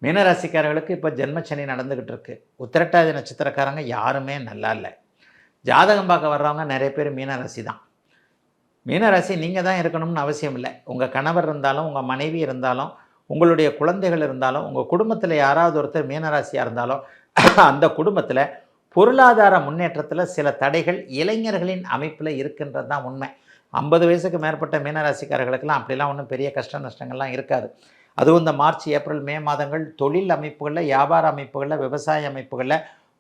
மீனராசிக்காரர்களுக்கு இப்போ ஜென்மச்சனி நடந்துக்கிட்டு இருக்கு. உத்திரட்டாதி நட்சத்திரக்காரங்க யாருமே நல்லா இல்லை. ஜாதகம் பார்க்க வர்றவங்க நிறைய பேர் மீனராசி தான். மீனராசி நீங்கள் தான் இருக்கணும்னு அவசியம் இல்லை. உங்கள் கணவர் இருந்தாலும், உங்கள் மனைவி இருந்தாலும், உங்களுடைய குழந்தைகள் இருந்தாலும், உங்கள் குடும்பத்தில் யாராவது ஒருத்தர் மீனராசியாக இருந்தாலும் அந்த குடும்பத்தில் பொருளாதார முன்னேற்றத்தில் சில தடைகள் இளைஞர்களின் அமைப்பில் இருக்கின்றது தான் உண்மை. 50 வயசுக்கு மேற்பட்ட மீனராசிக்காரர்களுக்கெல்லாம் அப்படிலாம் ஒன்றும் பெரிய கஷ்ட நஷ்டங்கள்லாம் இருக்காது. அதுவும் இந்த மார்ச், ஏப்ரல், மே மாதங்கள் தொழில் அமைப்புகளில், வியாபார அமைப்புகளில், விவசாய அமைப்புகளில்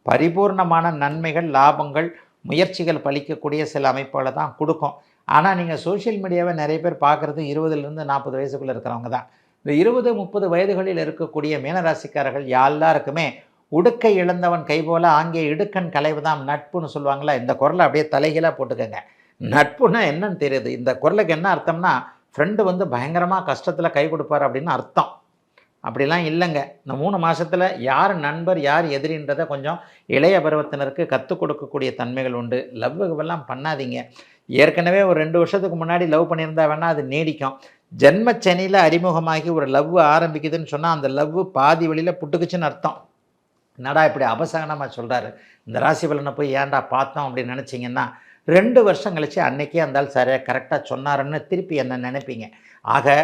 பரிபூர்ணமான நன்மைகள், லாபங்கள், முயற்சிகள் பலிக்கக்கூடிய சில அமைப்புகளை தான் கொடுக்கும். ஆனால் நீங்கள் சோஷியல் மீடியாவை நிறைய பேர் பார்க்குறது 20லேருந்து 40 வயசுக்குள்ளே இருக்கிறவங்க தான். இந்த 20, 30 வயதுகளில் இருக்கக்கூடிய மீனராசிக்காரர்கள் எல்லாருக்குமே உடுக்கை இழந்தவன் கை போல ஆங்கிய இடுக்கண் களைவுதான் நட்புன்னு சொல்லுவாங்களா. இந்த குரலை அப்படியே தலைகீழாக போட்டுக்கோங்க. நட்புன்னா என்னன்னு தெரியுது. இந்த குரலுக்கு என்ன அர்த்தம்னா, ஃப்ரெண்டு வந்து பயங்கரமாக கஷ்டத்தில் கை கொடுப்பார் அப்படின்னு அர்த்தம். அப்படிலாம் இல்லைங்க. இந்த 3 மாதத்தில் யார் நண்பர் யார் எதிரின்றதை கொஞ்சம் இளைய பருவத்தினருக்கு கற்றுக் கொடுக்கக்கூடிய தன்மைகள் உண்டு. லவ்வுகெல்லாம் பண்ணாதீங்க. ஏற்கனவே ஒரு 2 வருஷத்துக்கு முன்னாடி லவ் பண்ணியிருந்தா வேணால் அது நீடிக்கும். ஜென்மச்சனியில் அறிமுகமாகி ஒரு லவ் ஆரம்பிக்குதுன்னு சொன்னால் அந்த லவ் பாதி வழியில் புட்டுக்குச்சுன்னு அர்த்தம். என்னடா இப்படி அபசகனமாக சொல்கிறாரு, இந்த ராசி பலனை போய் ஏன்டா பார்த்தோம் அப்படின்னு நினச்சிங்கன்னா 2 வருஷம் கழிச்சு அன்னைக்கே இருந்தாலும் சரியாக கரெக்டாக சொன்னாருன்னு திருப்பி என்ன நினைப்பீங்க. ஆக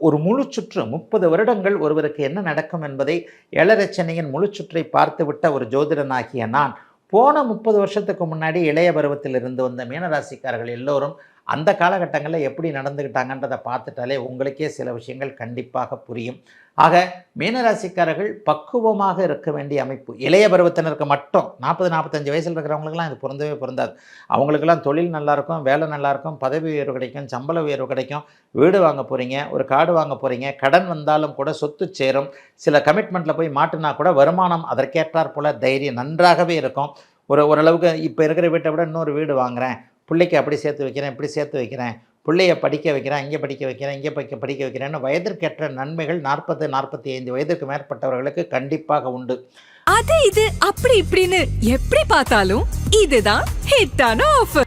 ஒரு முழு சுற்று 30 வருடங்கள் ஒருவருக்கு என்ன நடக்கும் என்பதை ஏழரைச்சனியின் முழு சுற்றை பார்த்து விட்ட ஒரு ஜோதிடனாகிய நான் போன 30 வருஷத்துக்கு முன்னாடி இளைய பருவத்தில் இருந்து வந்த மீனராசிக்காரர்கள் எல்லோரும் அந்த காலகட்டங்களில் எப்படி நடந்துக்கிட்டாங்கன்றதை பார்த்துட்டாலே உங்களுக்கே சில விஷயங்கள் கண்டிப்பாக புரியும். ஆக மீனராசிக்காரர்கள் பக்குவமாக இருக்க வேண்டிய அமைப்பு. இளைய பருவத்தினருக்கு மட்டும் 40-45 வயசில் இருக்கிறவங்களுக்கெல்லாம் இது பொருந்தவே பொருந்தாது. அவங்களுக்கெல்லாம் தொழில் நல்லாயிருக்கும், வேலை நல்லாயிருக்கும், பதவி உயர்வு கிடைக்கும், சம்பள உயர்வு கிடைக்கும், வீடு வாங்க போகிறீங்க, ஒரு காடு வாங்க போகிறீங்க, கடன் வந்தாலும் கூட சொத்து சேரும், சில கமிட்மெண்ட்டில் போய் மாட்டினா கூட வருமானம் அதற்கேற்றாற் போல் தைரியம் நன்றாகவே இருக்கும். ஓரளவுக்கு இப்போ இருக்கிற வீட்டை விட இன்னொரு வீடு வாங்குகிறேன், பிள்ளைக்கு அப்படி சேர்த்து வைக்கிறேன், இப்படி சேர்த்து வைக்கிறேன், பிள்ளைய படிக்க வைக்கிறேன், இங்கே படிக்க வைக்கிறேன், இங்கே படிக்க வைக்கிறேன்னு வயதிற்கேற்ற நன்மைகள் 40-45 வயதுக்கு மேற்பட்டவர்களுக்கு கண்டிப்பாக உண்டு. அது இது அப்படி இப்படின்னு எப்படி பார்த்தாலும் இதுதான் ஹிட்டான ஆஃபர்.